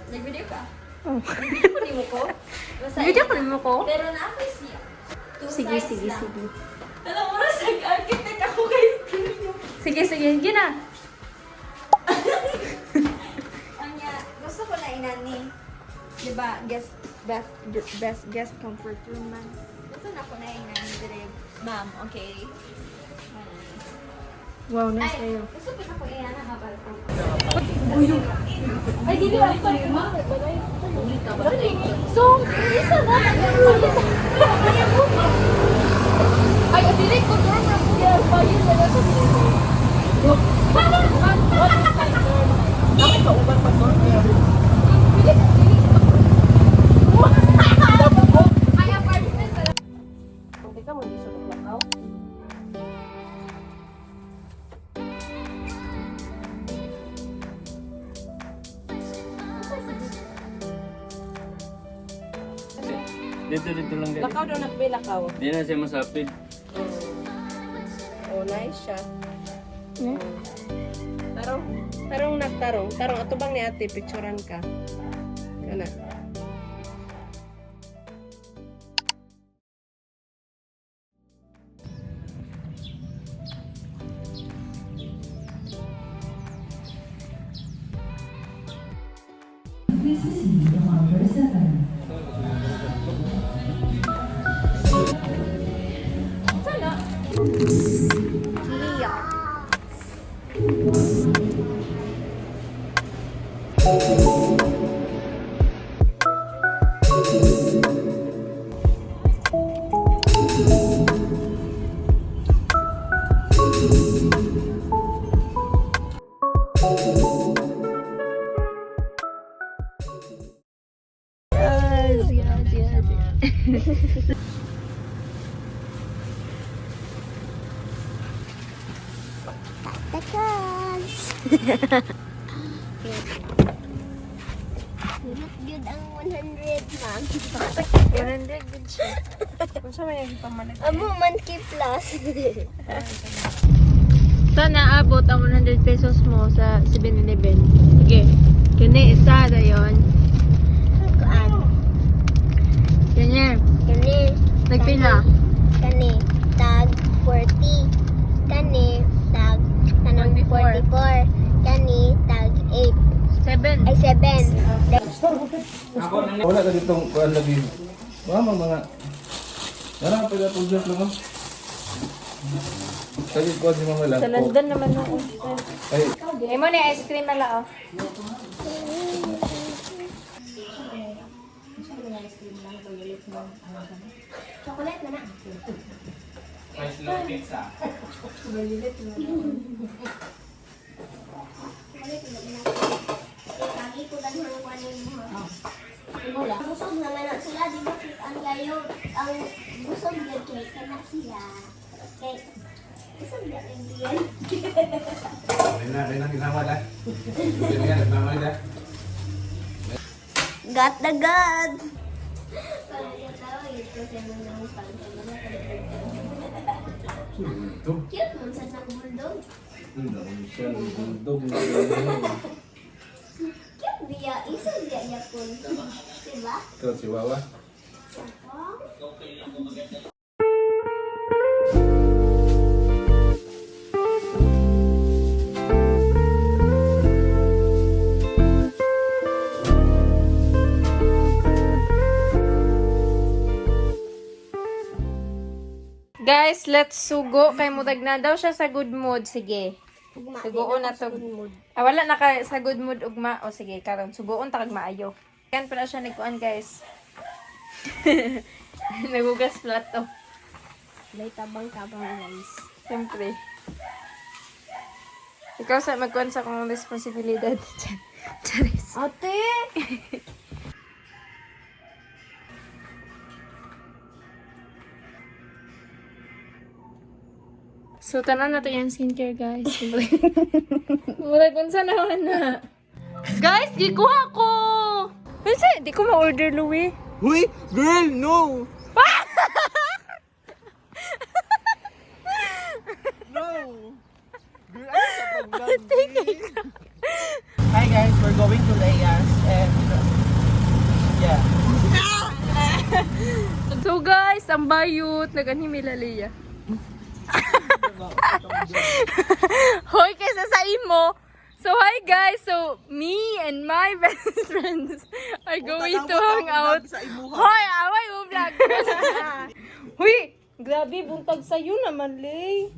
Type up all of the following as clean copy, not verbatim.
Nag-video ka? Oh. Nag-video ko nimo ko? Basta Video ko mo ko? pero na-apis niya. Sige, sige, sige. Alam mo na, architect ako kayo. Sige, sige. Sige na. Anya, gusto ko na inani. Diba, best guest comfort room man. Gusto na ko na inani dire. Ma'am, okay. Wow, nice kayo. Gusto ko na ko inani habal ko. Ay, dili ako pa rin, ma. So, isa na. Ay, dili ko turn na po yan. Bayan na lang sa dito. Bakit ka uban pa turn? Ay, apartment na lang. Hindi ka mo dito maglakaw? Dito lang guys. Lakaw daw nagbilakaw. Di na siya masapid. Oh, nice siya. Hmm? Tarong nagtarong. Tarong ato bang ni ate picturean ka. Kana. Sunod yun ang 100, ma'am. 100 good siya. Kung sa may pamalit. Amo, monkey plus. Sana abot ang 100 pesos mo sa 7-Eleven. Sige. Kani isa na yun. Kuan. Ganyan. Kani. Nagpila. Kani. Tag 40. Kani. Tag. Tanang 44. Kani. Tag 8. 7. Ay, 7. Wala ka ditong kuan lagi. Mama mga Nara pa ga project lang. Kaya ko si mama lang. Sa London naman ako. Ay, Ay mo ni ice cream na lang, oh. Chocolate na na. Lagi ko lang ang kuanin mo. Wala. Busog naman na sila. Di ba ang gayo, ang busog yun kay kana sila. Kay, busog na rin yan. Got the god! Cute mo sa ng bulldog. Cute dia, isa dia yapon. Diba? ito si Wawa. Guys, let's sugo. Kay mudag na daw siya sa good mood. Sige. Sugoon na to. Ah, wala na ka sa good mood ugma. O sige, karon sugoon ta kag maayo. Kan pala siya nagkuan, guys. Nagugas plato. May tabang-tabang guys. Siyempre. Ikaw sa magkuhan sa kong responsibilidad. Charis. Ate! So, tanan natin yung skincare, guys. Mura kung saan naman na. Guys, di kuha ko! Kasi, di ko ma-order, Louie. Uy, girl, no. No. Hi guys, we're going to Leia's and yeah. So guys, ang bayot. Nag-anhimilaliya. Hoy, kaysa sa imo. So hi guys, so me and my best friends are going to hang out. Hoy, away mo vlog. Huy, grabe buntag sa'yo naman, Lay.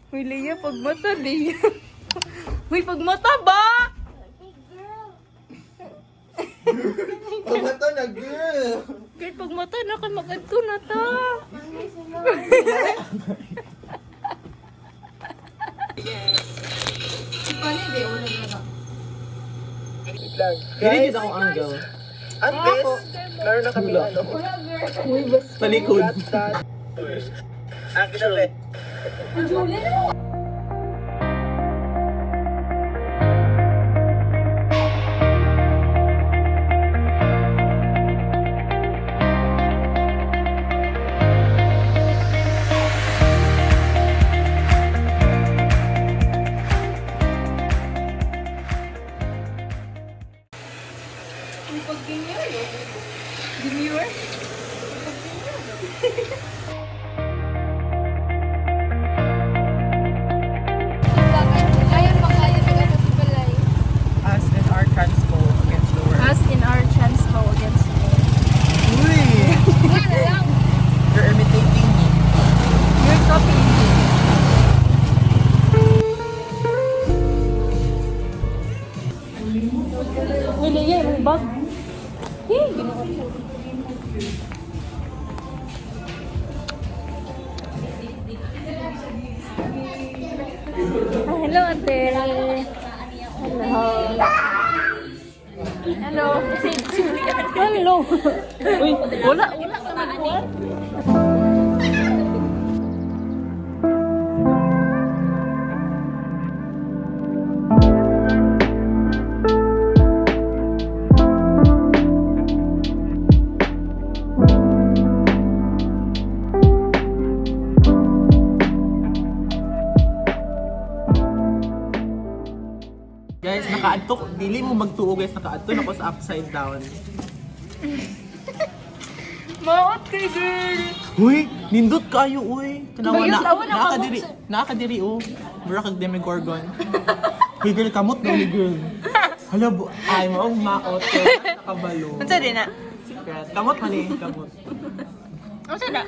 Huy, Leia, pagmata, Leia. Huy, pagmata ba? Pagmata na girl! Kahit pagmata na ka, mag-adto na ta. Hindi kita akong angle. At best, meron na kami ano. Talikod. Actually. As in our transpo against the world. As in our transpo against the world. Uy! You're imitating me. You're copying me. Uy, Leia, yung bag. Hey, ginawa ko. Hello, ate. Hello. Hello. Hello. Uy, wala ka nagkuhan. Guys, nakaadto. Dili mo magtuo guys, nakaadto na ko sa upside down. Maot kay girl. Uy, nindot kayo uy. Tanawa Bayos, na. awan, Nakakadiri. Nakakadiri oh. Mura kag Demigorgon. Uy girl, kamot daw ni girl. Hala, ay mo ang maot. Nakabalo. Unsa din na? Secret. Kamot man eh, kamot. Unsa na?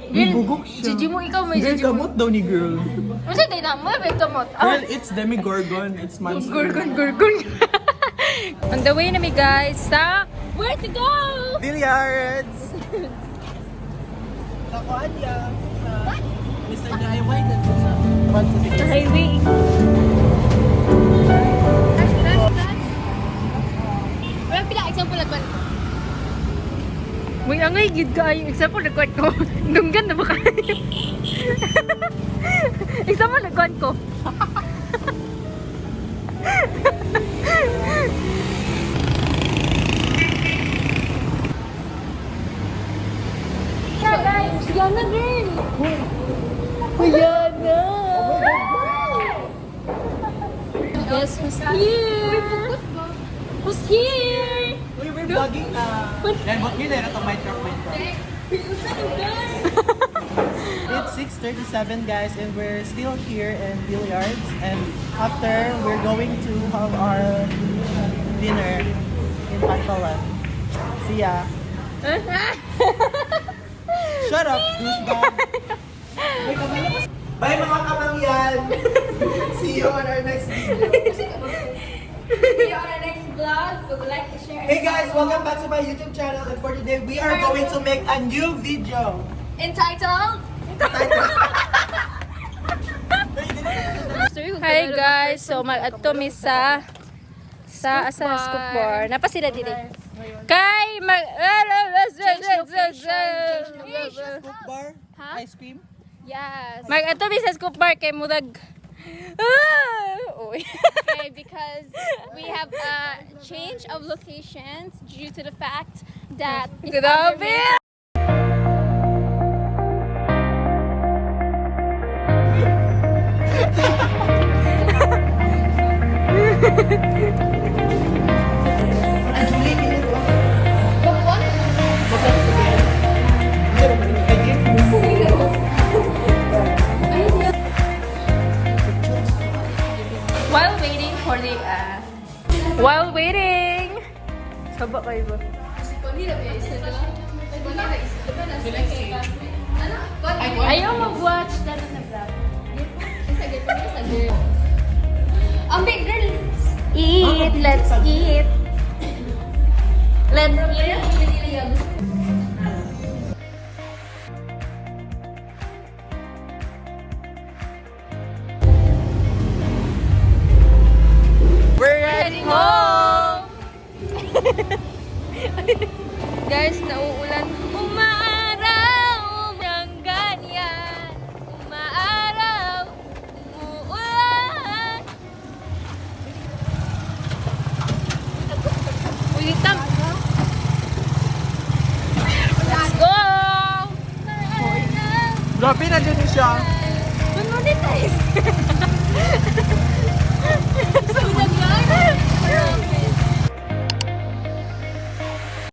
May bugok siya. Gigi mo ikaw may Girl, gigi mo. kamot daw ni girl. Unsa din na? Mo ba kamot? Girl, it's Demigorgon. It's monster. Gurgun. On the way na mi guys sa where to go? Billiards! Sa Kuanya. Sa Mr. DIY na sa Sa highway. Wala pila example lagwan. May angay gid kaayo. Example nagkuan ko. Dunggan na ba kayo? Example nagkuan ko. Yana girl! Yana! Guess who's here? Who's here? Uy, we're vlogging na. Then, what yun eh? Ito, my truck. It's 6:37 guys and we're still here in Billiards and after we're going to have our dinner in Pantalan. See ya! Shut up, douchebag! Bye mga kamangyan! See you on our next video. See you on our next vlog. We would like to share. Hey guys, welcome back to my YouTube channel and for today we are going to make a new video. Entitled. Hi guys, so mag-adto mi sa scoop bar. Napa sila dili? Kay mag Scoop bar? Ice cream? Yes. mag-adto mi sa scoop bar kay mudag. Uy. Okay, because we have a change of locations due to the fact that it's Grabe! While waiting for the while waiting. Saba kayo ba? Ayaw mag-watch dahil na vlog. Ang big girl. Eat, let's eat. Let's eat. We're heading home! Guys, nauulan. Umaaraw ng ganyan. Umaaraw, umuulan. Ulitam. Let's go! Grabe na dyan siya. Monetize! Sudah lang!